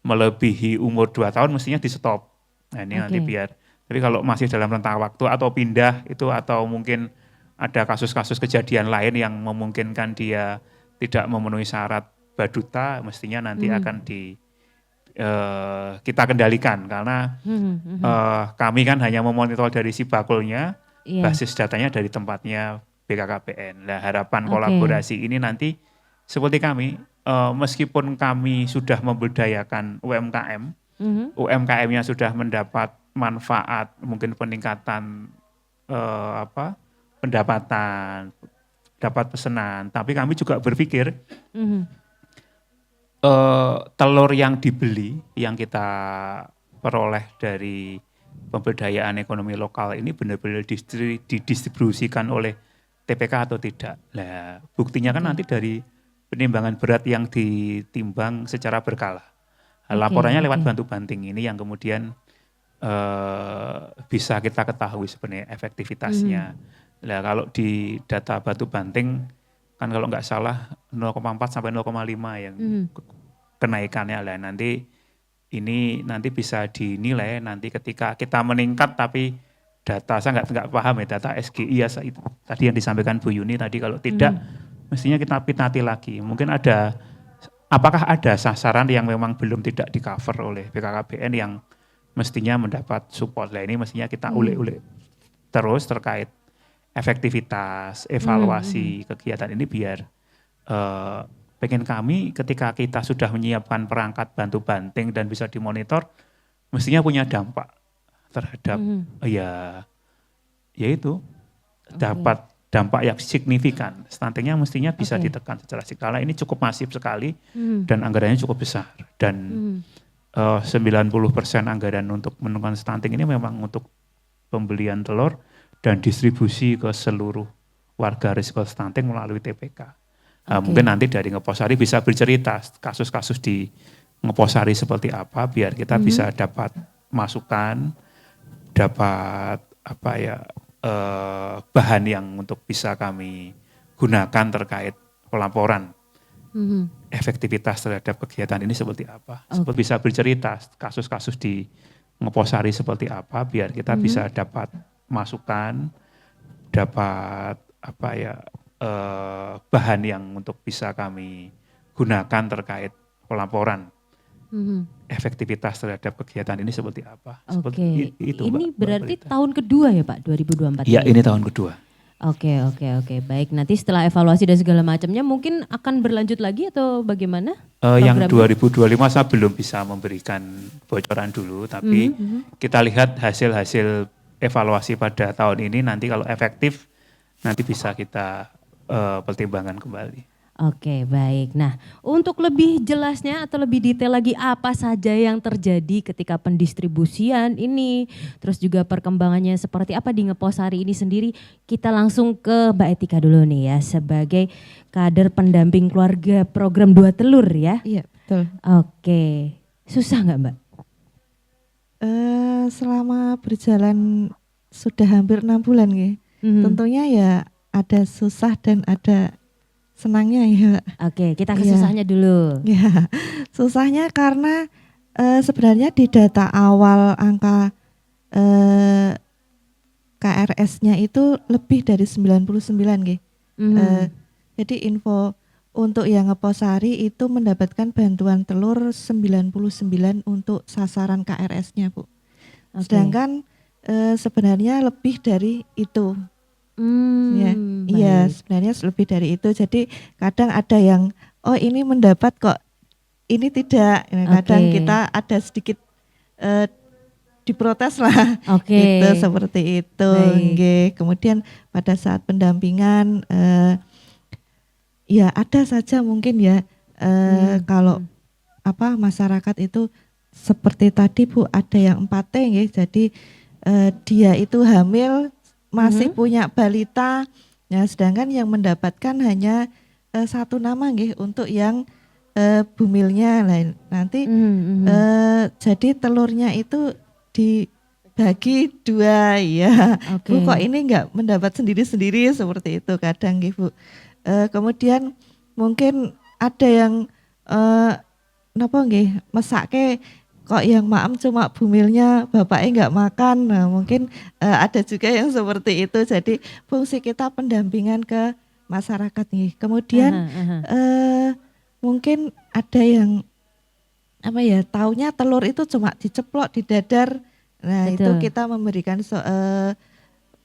melebihi umur 2 tahun mestinya di stop. Nah ini nanti biar. Tapi kalau masih dalam rentang waktu atau pindah itu atau mungkin ada kasus-kasus kejadian lain yang memungkinkan dia tidak memenuhi syarat baduta, mestinya nanti akan kita kendalikan karena kami kan hanya memonitor dari Sibakulnya, basis datanya dari tempatnya BKKBN. Nah harapan kolaborasi ini nanti seperti kami, meskipun kami sudah memberdayakan UMKM, UMKM-nya sudah mendapat manfaat, mungkin peningkatan pendapatan, dapat pesanan, tapi kami juga berpikir telur yang dibeli, yang kita peroleh dari pemberdayaan ekonomi lokal ini benar-benar didistribusikan oleh TPK atau tidak. Nah, buktinya kan nanti dari penimbangan berat yang ditimbang secara berkala. Laporannya lewat bantu banting ini yang kemudian bisa kita ketahui sebenarnya efektivitasnya. Nah, kalau di data batu banting kan kalau nggak salah 0,4 sampai 0,5 yang kenaikannya lah. Nanti ini nanti bisa dinilai nanti ketika kita meningkat tapi data saya nggak paham ya data SGI ya itu tadi yang disampaikan Bu Yuni tadi kalau tidak mestinya kita pinati lagi. Mungkin apakah ada sasaran yang memang belum tidak di cover oleh BKKBN yang mestinya mendapat support. Nah ini mestinya kita ulik-ulik terus terkait efektivitas, evaluasi kegiatan ini biar pengen kami ketika kita sudah menyiapkan perangkat bantu banting dan bisa dimonitor, mestinya punya dampak terhadap ya itu dapat dampak yang signifikan. Stuntingnya mestinya bisa ditekan secara skala ini cukup masif sekali dan anggarannya cukup besar dan 90% anggaran untuk menurunkan stunting ini memang untuk pembelian telur dan distribusi ke seluruh warga risiko stunting melalui TPK. Mungkin nanti dari Ngeposari bisa bercerita kasus-kasus di Ngeposari seperti apa biar kita bisa dapat masukan, dapat bahan yang untuk bisa kami gunakan terkait pelaporan efektivitas terhadap kegiatan ini seperti apa. Seperti bisa bercerita kasus-kasus di Ngeposari seperti apa biar kita bisa dapat masukan, dapat bahan yang untuk bisa kami gunakan terkait pelaporan efektivitas terhadap kegiatan ini seperti apa. Seperti itu, ini Mbak berarti Berita. tahun kedua ya Pak 2024? Iya ini tahun kedua. Oke, baik. Nanti setelah evaluasi dan segala macamnya mungkin akan berlanjut lagi atau bagaimana? Yang Programnya? 2025 saya belum bisa memberikan bocoran dulu, tapi kita lihat hasil-hasil evaluasi pada tahun ini nanti kalau efektif nanti bisa kita pertimbangkan kembali. Oke, baik. Nah, untuk lebih jelasnya atau lebih detail lagi apa saja yang terjadi ketika pendistribusian ini, terus juga perkembangannya seperti apa di Ngeposari ini sendiri, kita langsung ke Mbak Etika dulu nih ya, sebagai kader pendamping keluarga program 2 Telur ya. Iya, betul. Oke, susah nggak Mbak? Selama berjalan sudah hampir 6 bulan ya, tentunya ya ada susah dan ada senangnya ya. Oke, kita ke Iya. susahnya dulu. Ya, susahnya karena sebenarnya di data awal angka KRS-nya itu lebih dari 99 nggih. Jadi info untuk yang Ngeposari itu mendapatkan bantuan telur 99 untuk sasaran KRS-nya, Bu. Oke. Sedangkan sebenarnya lebih dari itu. Ya, iya, baik. sebenarnya lebih dari itu. Jadi kadang ada yang ini mendapat kok ini tidak. Nah, kadang Oke. kita ada sedikit diprotes lah. Oke. Gitu seperti itu. Baik. Nggih. Kemudian pada saat pendampingan ya ada saja mungkin ya kalau masyarakat itu seperti tadi Bu ada yang 4T nggih. Jadi dia itu hamil masih punya balita, ya sedangkan yang mendapatkan hanya 1 nama nggih untuk yang bumilnya lain. Nanti jadi telurnya itu dibagi 2 ya. Oke. Bu kok ini enggak mendapat sendiri-sendiri seperti itu kadang nggih Bu. Kemudian mungkin ada yang napa nggih mesake kok yang maem cuma bumilnya bapaknya enggak makan. Nah, mungkin ada juga yang seperti itu. Jadi fungsi kita pendampingan ke masyarakat nih. Kemudian mungkin ada yang taunya telur itu cuma diceplok di dadar. Nah, Betul. itu kita memberikan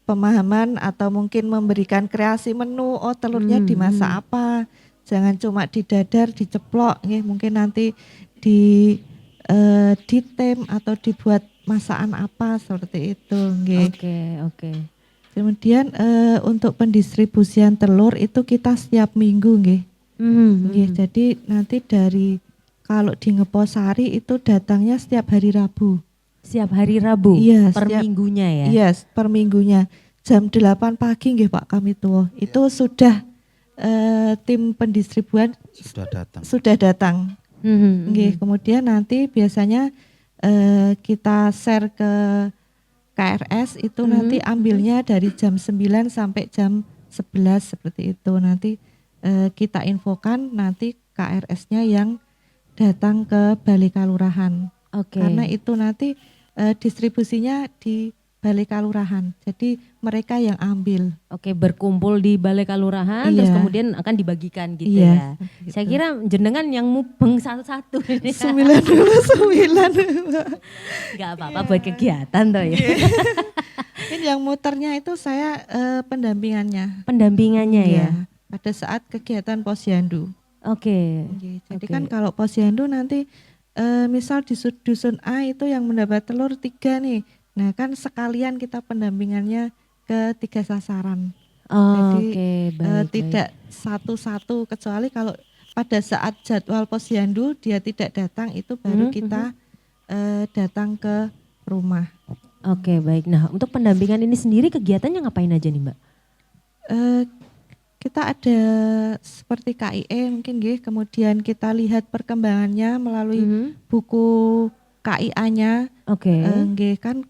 pemahaman atau mungkin memberikan kreasi menu, telurnya dimasak apa. Jangan cuma di dadar diceplok nggih, mungkin nanti ditem atau dibuat masakan apa seperti itu nggih. Oke. Kemudian untuk pendistribusian telur itu kita setiap minggu nggih. Nggih, jadi nanti kalau di Ngeposari itu datangnya setiap hari Rabu. Setiap hari Rabu Iya, per minggunya ya. Iya, per minggunya. Jam 8 pagi nggih Pak kami tuh. Itu sudah tim pendistribuan Sudah datang. Nggih, kemudian nanti biasanya kita share ke KRS itu nanti ambilnya dari jam 9 sampai jam 11 seperti itu. Nanti kita infokan nanti KRS-nya yang datang ke Balai Kalurahan. Oke. Karena itu nanti distribusinya di balai kalurahan. Jadi mereka yang ambil. Oke, berkumpul di balai kalurahan terus Iya. kemudian akan dibagikan gitu Iya, ya. gitu. Saya kira jenengan yang mubeng satu-satu. 99. Enggak apa-apa buat kegiatan toh ya. Mungkin yang muternya itu saya pendampingannya. Pendampingannya ya. Iya, pada saat kegiatan posyandu. Oke. Jadi Oke. kan kalau posyandu nanti misal di dusun A itu yang mendapat telur 3 nih. Nah kan sekalian kita pendampingannya ke 3 sasaran. Oh, Jadi oke, baik. tidak satu-satu, kecuali kalau pada saat jadwal posyandu dia tidak datang itu baru kita datang ke rumah. Oke, baik. Nah, untuk pendampingan ini sendiri kegiatannya ngapain aja nih, Mbak? Kita ada seperti KIE mungkin nggih, kemudian kita lihat perkembangannya melalui buku KIA-nya. Oke. Nggih kan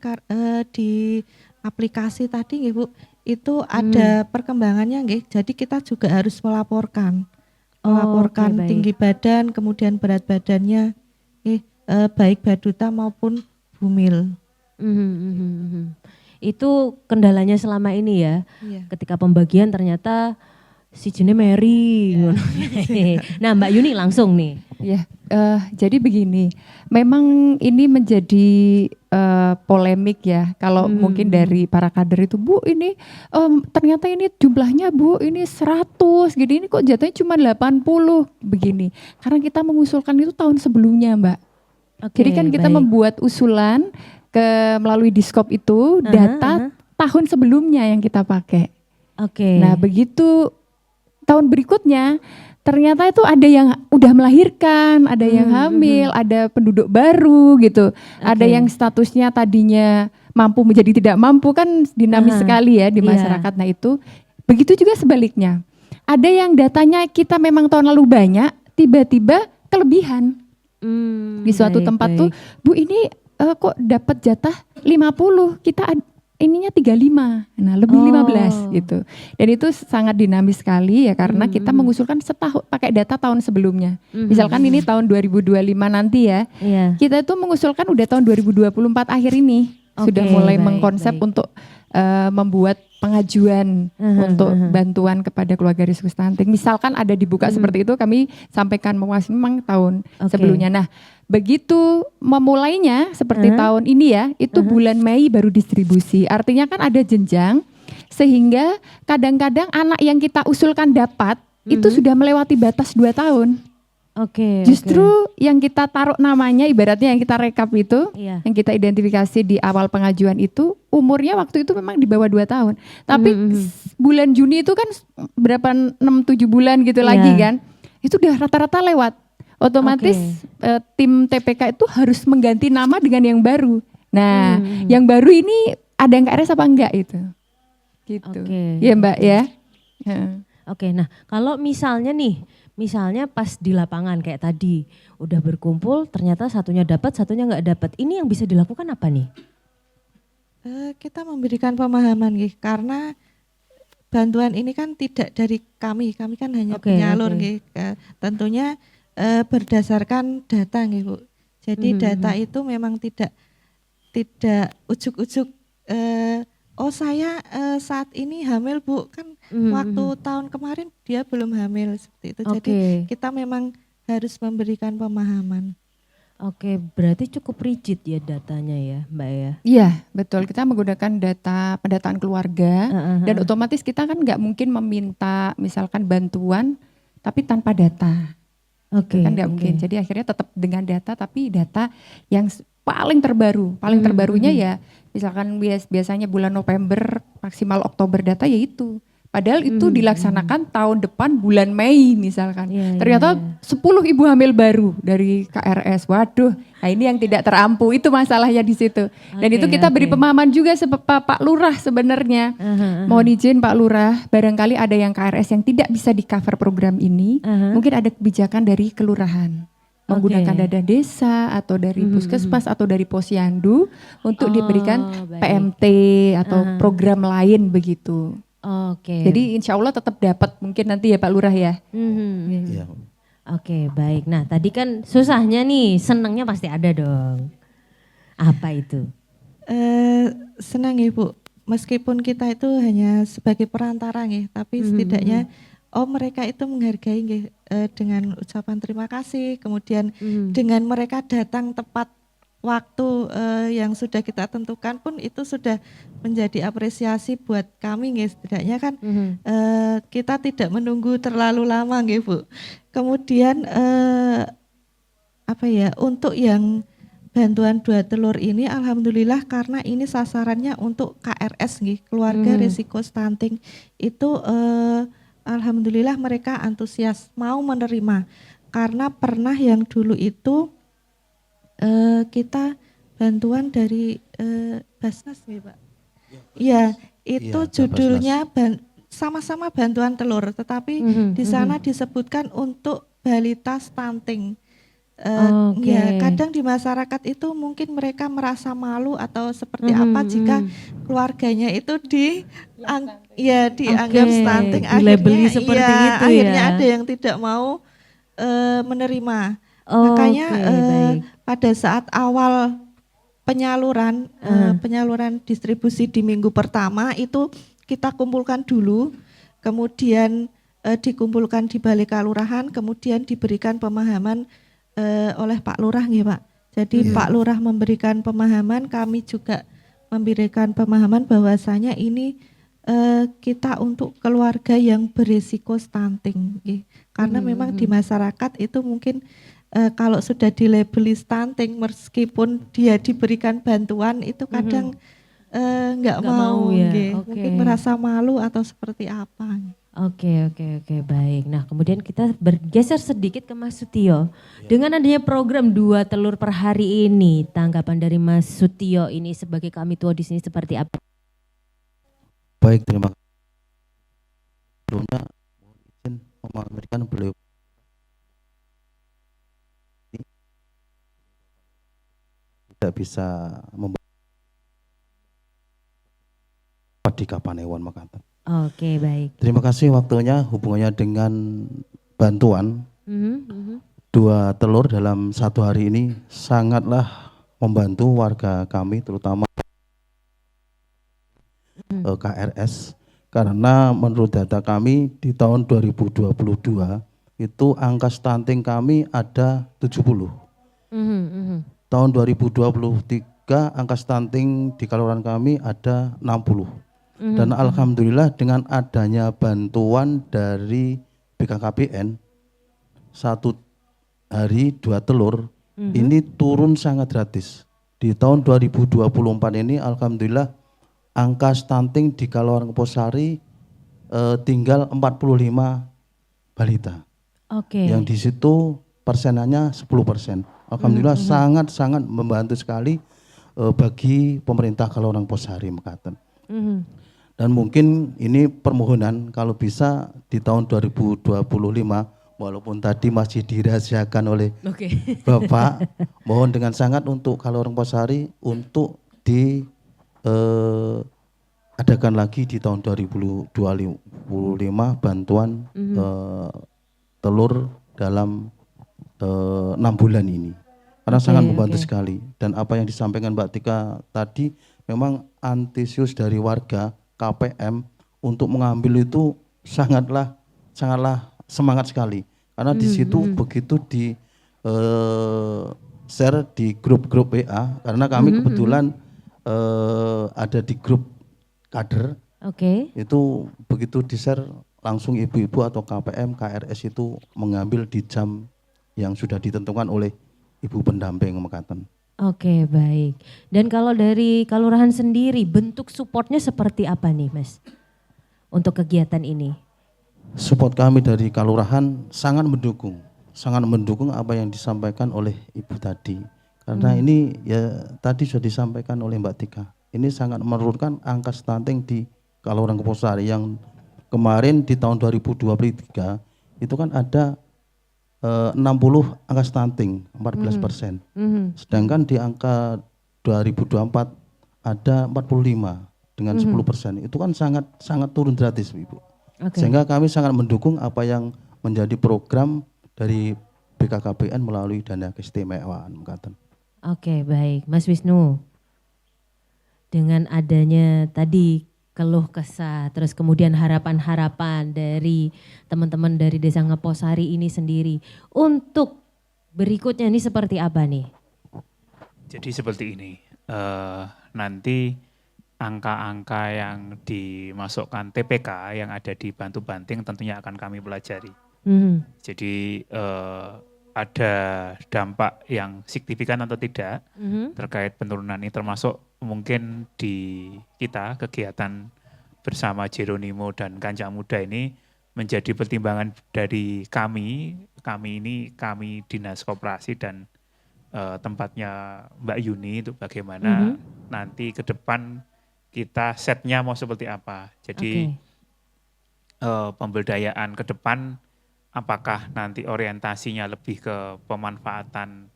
di aplikasi tadi nggih Bu, itu ada perkembangannya nggih. Jadi kita juga harus melaporkan. Melaporkan oke, baik. tinggi badan, kemudian berat badannya nggih, baik baduta maupun bumil. Itu kendalanya selama ini ya. Iya. Ketika pembagian ternyata si Jene Mary. Nah, Mbak Yuni langsung nih. Ya, jadi begini, memang ini menjadi polemik ya. Kalau mungkin dari para kader itu, Bu ini ternyata ini jumlahnya Bu ini 100 gini, ini kok jatuhnya cuma 80 begini. Karena kita mengusulkan itu tahun sebelumnya Mbak. Oke, Jadi kan kita baik. membuat usulan melalui Diskop itu data tahun sebelumnya yang kita pakai. Oke. Nah begitu tahun berikutnya ternyata itu ada yang udah melahirkan, ada yang hamil, ada penduduk baru gitu, ada yang statusnya tadinya mampu menjadi tidak mampu, kan dinamis sekali ya di masyarakat. Nah itu begitu juga sebaliknya, ada yang datanya kita memang tahun lalu banyak, tiba-tiba kelebihan di suatu tempat tuh, Bu ini kok dapat jatah 50, kita ininya 35, nah lebih 15 gitu. Dan itu sangat dinamis sekali ya, karena kita mengusulkan setahun pakai data tahun sebelumnya. Misalkan ini tahun 2025 nanti ya, kita itu mengusulkan udah tahun 2024 akhir ini sudah mulai mengkonsep untuk membuat pengajuan untuk bantuan kepada keluarga risiko stunting. Misalkan ada dibuka seperti itu, kami sampaikan memang tahun sebelumnya. Nah, begitu memulainya seperti tahun ini ya, itu bulan Mei baru distribusi. Artinya kan ada jenjang, sehingga kadang-kadang anak yang kita usulkan dapat itu sudah melewati batas 2 tahun. Justru yang kita taruh namanya, ibaratnya yang kita rekap itu, yang kita identifikasi di awal pengajuan itu, umurnya waktu itu memang di bawah 2 tahun. Tapi bulan Juni itu kan berapa, 6-7 bulan gitu lagi kan, itu udah rata-rata lewat. Otomatis tim TPK itu harus mengganti nama dengan yang baru. Nah, yang baru ini ada yang KRS apa enggak itu? Gitu. Ya Mbak ya. Oke, nah kalau misalnya nih, misalnya pas di lapangan kayak tadi, udah berkumpul ternyata satunya dapat, satunya nggak dapat. Ini yang bisa dilakukan apa nih? Kita memberikan pemahaman nggih, karena bantuan ini kan tidak dari kami kan hanya penyalur nggih. Tentunya berdasarkan data nggih Bu. Jadi data itu memang tidak ujuk-ujuk oh saya saat ini hamil Bu, kan waktu tahun kemarin dia belum hamil seperti itu. Jadi kita memang harus memberikan pemahaman. Oke, berarti cukup rigid ya datanya ya Mbak ya? Iya betul, kita menggunakan data pendataan keluarga dan otomatis kita kan nggak mungkin meminta misalkan bantuan tapi tanpa data. Kan nggak mungkin, jadi akhirnya tetap dengan data, tapi data yang paling terbaru. Paling terbarunya ya misalkan biasanya bulan November, maksimal Oktober data ya itu. Padahal itu dilaksanakan tahun depan bulan Mei misalkan. Ternyata 10 ibu hamil baru dari KRS. Waduh, nah ini yang tidak terampu, itu masalahnya di situ. Dan itu kita beri pemahaman juga Pak Lurah sebenarnya. Mohon izin Pak Lurah, barangkali ada yang KRS yang tidak bisa di cover program ini. Mungkin ada kebijakan dari kelurahan. Menggunakan dana desa atau dari puskesmas atau dari posyandu untuk diberikan PMT atau program lain begitu. Jadi insya Allah tetap dapat mungkin nanti ya Pak Lurah ya. Iya. Oke, baik. Nah, tadi kan susahnya nih, senangnya pasti ada dong. Apa itu? Senang ya Bu, meskipun kita itu hanya sebagai perantara nggih, tapi setidaknya mereka itu menghargai nggih, dengan ucapan terima kasih, kemudian dengan mereka datang tepat waktu yang sudah kita tentukan pun itu sudah menjadi apresiasi buat kami nggih, setidaknya kan kita tidak menunggu terlalu lama nggih Bu. Kemudian untuk yang bantuan 2 telur ini alhamdulillah karena ini sasarannya untuk KRS nggih, keluarga risiko stunting itu alhamdulillah mereka antusias mau menerima karena pernah yang dulu itu kita bantuan dari Basnas nggih Pak. Iya, itu Iya, judulnya sama-sama bantuan telur, tetapi di sana disebutkan untuk balita stunting. Ya, kadang di masyarakat itu mungkin mereka merasa malu atau seperti apa jika keluarganya itu dianggap stunting, dilabeli seperti itu ya. akhirnya ada yang tidak mau menerima. Makanya pada saat awal penyaluran distribusi di minggu pertama itu kita kumpulkan dulu, kemudian dikumpulkan di balai kelurahan, kemudian diberikan pemahaman oleh Pak Lurah nggih Pak. Jadi Pak Lurah memberikan pemahaman, kami juga memberikan pemahaman bahwasanya ini kita untuk keluarga yang berisiko stunting nggih. Karena memang di masyarakat itu mungkin kalau sudah dilabeli stunting meskipun dia diberikan bantuan itu kadang nggak mau ya. nggih. Mungkin merasa malu atau seperti apa. Oke, baik. Nah, kemudian kita bergeser sedikit ke Mas Sutio. Dengan adanya program 2 telur per hari ini, tanggapan dari Mas Sutio ini sebagai kami tua di sini seperti apa? Baik, terima kasih. Sebelumnya mohon izin memamerkan beliau tidak bisa membawa di Kapanewon Makassar. Oke, baik. Terima kasih waktunya, hubungannya dengan bantuan 2 telur dalam 1 hari ini sangatlah membantu warga kami terutama KRS karena menurut data kami di tahun 2022 itu angka stunting kami ada 70. Tahun 2023 angka stunting di kelurahan kami ada 60. Dan alhamdulillah dengan adanya bantuan dari BKKBN 1 hari 2 telur ini turun sangat gratis. Di tahun 2024 ini alhamdulillah angka stunting di Kelurahan Keposari tinggal 45 balita. Yang di situ persenannya 10%. Alhamdulillah sangat-sangat membantu sekali bagi pemerintah Kelurahan Keposari Mekaten. Dan mungkin ini permohonan kalau bisa di tahun 2025 walaupun tadi masih dirahasiakan oleh Bapak, mohon dengan sangat untuk Kelurahan Keposari untuk adakan lagi di tahun 2025 bantuan telur dalam 6 bulan ini. Karena sangat membantu sekali. Dan apa yang disampaikan Mbak Tika tadi memang antusias dari warga KPM untuk mengambil itu sangatlah semangat sekali. Karena di situ begitu di share di grup-grup WA karena kami kebetulan ada di grup kader. Itu begitu di share langsung ibu-ibu atau KPM, KRS itu mengambil di jam yang sudah ditentukan oleh ibu pendamping Mekaten. Oke, baik. Dan kalau dari kelurahan sendiri bentuk supportnya seperti apa nih Mas untuk kegiatan ini? Support kami dari kelurahan sangat mendukung apa yang disampaikan oleh ibu tadi. Karena ini ya tadi sudah disampaikan oleh Mbak Tika. Ini sangat menurunkan angka stunting di Kelurahan Keposari yang kemarin di tahun 2023 itu kan ada 60 angka stunting 14%. Sedangkan di angka 2024 ada 45 dengan 10%. Itu kan sangat turun drastis Ibu. Sehingga kami sangat mendukung apa yang menjadi program dari BKKBN melalui dana keistimewaan mekaten. Oke, baik. Mas Wisnu, dengan adanya tadi keluh kesah, terus kemudian harapan-harapan dari teman-teman dari Desa Ngeposari ini sendiri, untuk berikutnya ini seperti apa nih? Jadi seperti ini, nanti angka-angka yang dimasukkan TPK yang ada di Bantu Banting tentunya akan kami pelajari. Jadi ada dampak yang signifikan atau tidak terkait penurunan ini, termasuk mungkin di kita kegiatan bersama Jeronimo dan Kancah Muda ini menjadi pertimbangan dari kami Dinas Koperasi dan tempatnya Mbak Yuni untuk bagaimana nanti ke depan kita setnya mau seperti apa. Jadi pemberdayaan ke depan apakah nanti orientasinya lebih ke pemanfaatan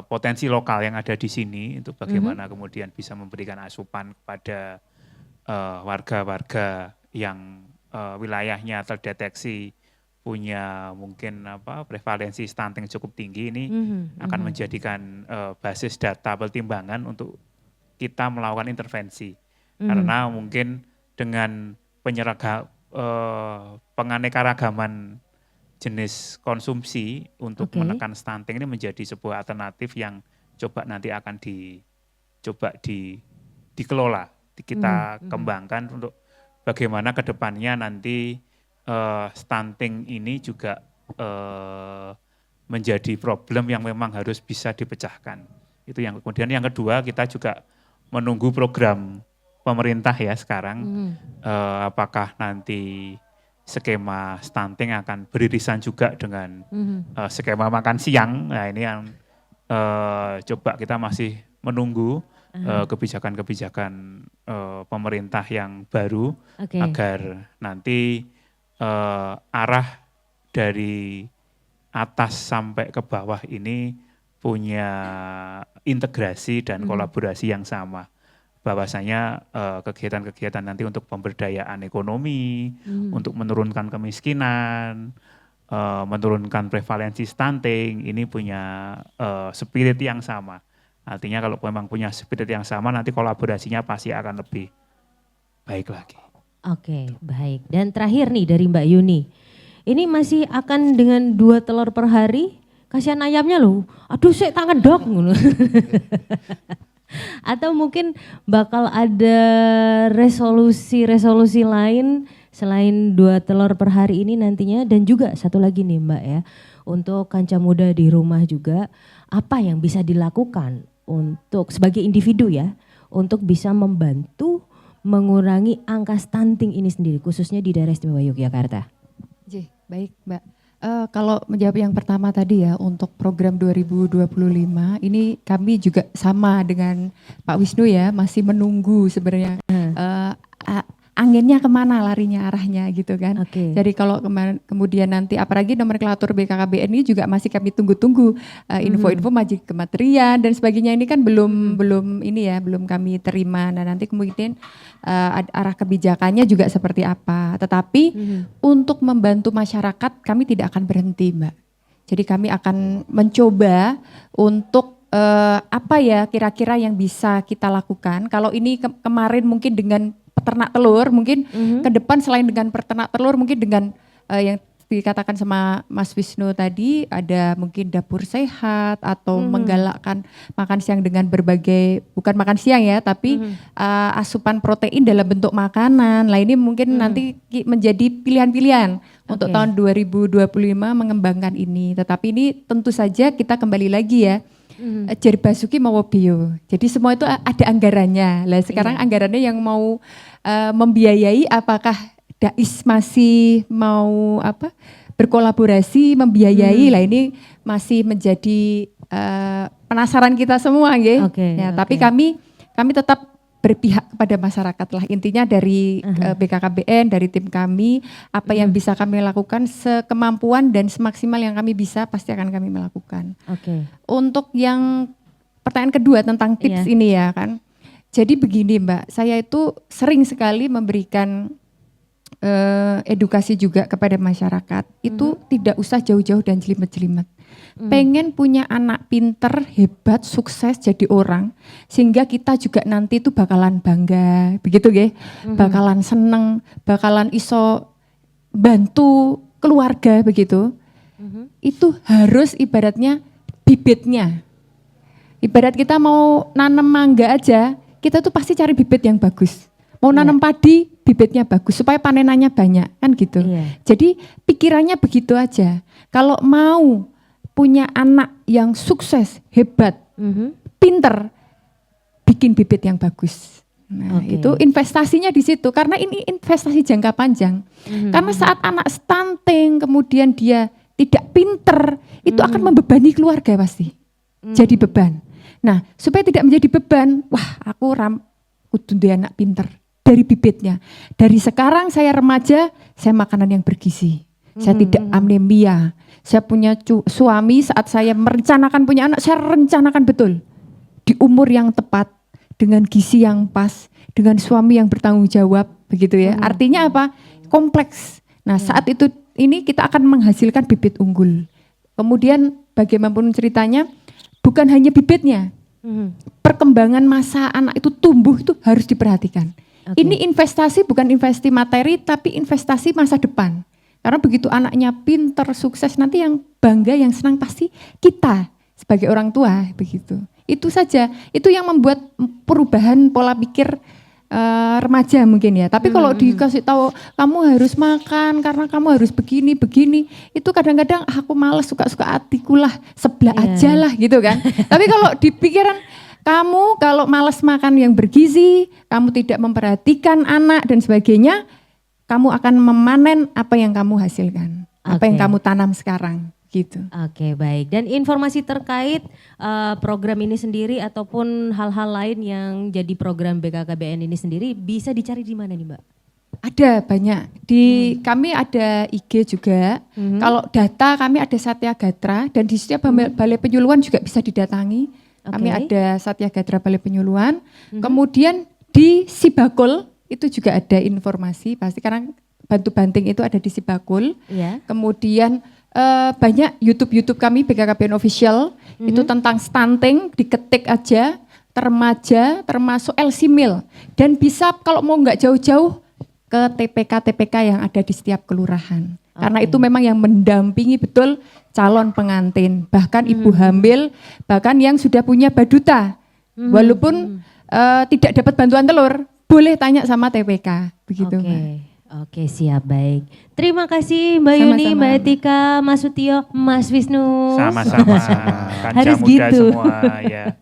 potensi lokal yang ada di sini untuk bagaimana kemudian bisa memberikan asupan kepada warga-warga yang wilayahnya terdeteksi punya mungkin prevalensi stunting cukup tinggi, ini akan menjadikan basis data pertimbangan untuk kita melakukan intervensi. Karena mungkin dengan penganekaragaman jenis konsumsi untuk menekan stunting ini menjadi sebuah alternatif yang coba nanti akan dikelola, kita kembangkan untuk bagaimana ke depannya nanti stunting ini juga menjadi problem yang memang harus bisa dipecahkan. Itu yang kemudian yang kedua, kita juga menunggu program pemerintah ya sekarang, apakah nanti skema stunting akan beririsan juga dengan skema makan siang. Nah ini yang coba kita masih menunggu kebijakan-kebijakan pemerintah yang baru agar nanti arah dari atas sampai ke bawah ini punya integrasi dan kolaborasi yang sama. Bahwasanya kegiatan-kegiatan nanti untuk pemberdayaan ekonomi, untuk menurunkan kemiskinan, menurunkan prevalensi stunting, ini punya spirit yang sama. Artinya kalau memang punya spirit yang sama, nanti kolaborasinya pasti akan lebih baik lagi. Oke, baik. Dan terakhir nih dari Mbak Yuni, ini masih akan dengan 2 telur per hari? Kasihan ayamnya loh, aduh saya tangan dok. Atau mungkin bakal ada resolusi lain selain 2 telur per hari ini nantinya, dan juga satu lagi nih Mbak ya, untuk Kancah Muda di rumah juga, apa yang bisa dilakukan untuk sebagai individu ya, untuk bisa membantu mengurangi angka stunting ini sendiri, khususnya di daerah istimewa Yogyakarta? Baik Mbak. Kalau menjawab yang pertama tadi ya, untuk program 2025 ini kami juga sama dengan Pak Wisnu ya, masih menunggu sebenarnya anginnya kemana larinya arahnya gitu kan. Jadi kalau kemudian nanti apalagi nomenklatur BKKBN ini juga masih kami tunggu-tunggu info-info maju kementerian dan sebagainya, ini kan belum ini ya, belum kami terima. Nah nanti kemudian arah kebijakannya juga seperti apa. Tetapi untuk membantu masyarakat kami tidak akan berhenti Mbak. Jadi kami akan mencoba untuk apa ya kira-kira yang bisa kita lakukan. Kalau ini kemarin mungkin dengan peternak telur, mungkin ke depan selain dengan peternak telur, mungkin dengan yang dikatakan sama Mas Wisnu tadi, ada mungkin dapur sehat atau menggalakkan makan siang dengan berbagai, bukan makan siang ya, tapi asupan protein dalam bentuk makanan. Lah ini mungkin nanti menjadi pilihan-pilihan untuk tahun 2025 mengembangkan ini. Tetapi ini tentu saja kita kembali lagi ya, Jari Basuki mau bio. Jadi semua itu ada anggarannya. Lah sekarang anggarannya yang mau membiayai, apakah Dais masih mau berkolaborasi membiayai. Lah ini masih menjadi penasaran kita semua nggih. Ya, tapi kami tetap berpihak kepada masyarakat lah, intinya dari BKKBN, dari tim kami, apa yang bisa kami lakukan sekemampuan dan semaksimal yang kami bisa pasti akan kami melakukan. Untuk yang pertanyaan kedua tentang tips ini ya kan, jadi begini Mbak, saya itu sering sekali memberikan edukasi juga kepada masyarakat itu tidak usah jauh-jauh dan jelimet-jelimet. Pengen punya anak pinter, hebat, sukses jadi orang, sehingga kita juga nanti itu bakalan bangga, begitu ya, bakalan seneng, bakalan iso bantu keluarga begitu. Itu harus ibaratnya bibitnya. Ibarat kita mau nanam mangga aja, kita tuh pasti cari bibit yang bagus. Mau nanam padi, bibitnya bagus supaya panenannya banyak, kan gitu. Jadi pikirannya begitu aja. Kalau mau punya anak yang sukses, hebat, pinter, bikin bibit yang bagus. Nah, itu investasinya di situ karena ini investasi jangka panjang. Karena saat anak stunting kemudian dia tidak pinter, itu akan membebani keluarga pasti. Jadi beban. Nah, supaya tidak menjadi beban, wah aku kudu duwe anak pinter dari bibitnya. Dari sekarang saya remaja, saya makanan yang bergizi. Saya tidak anemia. Saya punya suami saat saya merencanakan punya anak, saya rencanakan betul. Di umur yang tepat, dengan gizi yang pas, dengan suami yang bertanggung jawab, begitu ya. Artinya apa? Kompleks. Nah saat itu ini kita akan menghasilkan bibit unggul. Kemudian bagaimanapun ceritanya, bukan hanya bibitnya. Perkembangan masa anak itu tumbuh itu harus diperhatikan. Ini investasi bukan investasi materi, tapi investasi masa depan. Karena begitu anaknya pinter, sukses, nanti yang bangga, yang senang pasti kita sebagai orang tua, begitu. Itu saja, itu yang membuat perubahan pola pikir remaja mungkin ya. Tapi kalau dikasih tahu kamu harus makan karena kamu harus begini, itu kadang-kadang aku malas, suka-suka hatiku lah, sebelah aja lah gitu kan. Tapi kalau di pikiran kamu kalau malas makan yang bergizi, kamu tidak memperhatikan anak dan sebagainya, kamu akan memanen apa yang kamu hasilkan, apa yang kamu tanam sekarang, gitu. Oke, baik. Dan informasi terkait program ini sendiri ataupun hal-hal lain yang jadi program BKKBN ini sendiri bisa dicari di mana nih Mbak? Ada banyak. Di kami ada IG juga. Kalau data kami ada Satya Gatra dan di setiap balai penyuluhan juga bisa didatangi. Kami ada Satya Gatra Balai Penyuluhan. Kemudian di Sibakul itu juga ada informasi, pasti karena Bantu Banting itu ada di Sibakul. Kemudian banyak YouTube kami BKKBN Official, itu tentang stunting, diketik aja, remaja, termasuk LC Mil. Dan bisa kalau mau nggak jauh-jauh ke TPK yang ada di setiap kelurahan. Karena itu memang yang mendampingi betul calon pengantin, bahkan ibu hamil, bahkan yang sudah punya baduta. Walaupun tidak dapat bantuan telur, boleh tanya sama TPK, begitu Mbak. Oke, siap, baik. Terima kasih Mbak Yuni, Mbak Etika, Mas Sutio, Mas Wisnu. Sama-sama, harus muda gitu. Semua ya.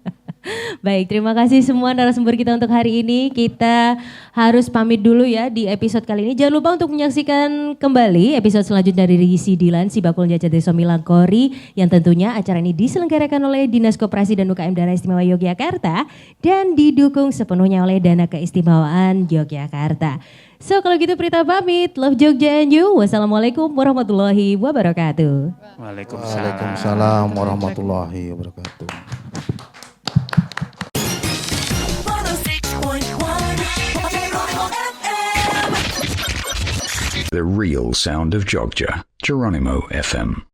Baik, terima kasih semua narasumber kita untuk hari ini. Kita harus pamit dulu ya di episode kali ini. Jangan lupa untuk menyaksikan kembali episode selanjutnya dari Sidilan Sibakul Jajah Desa Milagori, yang tentunya acara ini diselenggarakan oleh Dinas Koperasi dan UKM Daerah Istimewa Yogyakarta dan didukung sepenuhnya oleh Dana Keistimewaan Yogyakarta. So kalau gitu Prita pamit, love Jogja and you. Wassalamualaikum warahmatullahi wabarakatuh. Waalaikumsalam warahmatullahi wabarakatuh. The real sound of Jogja, Geronimo FM.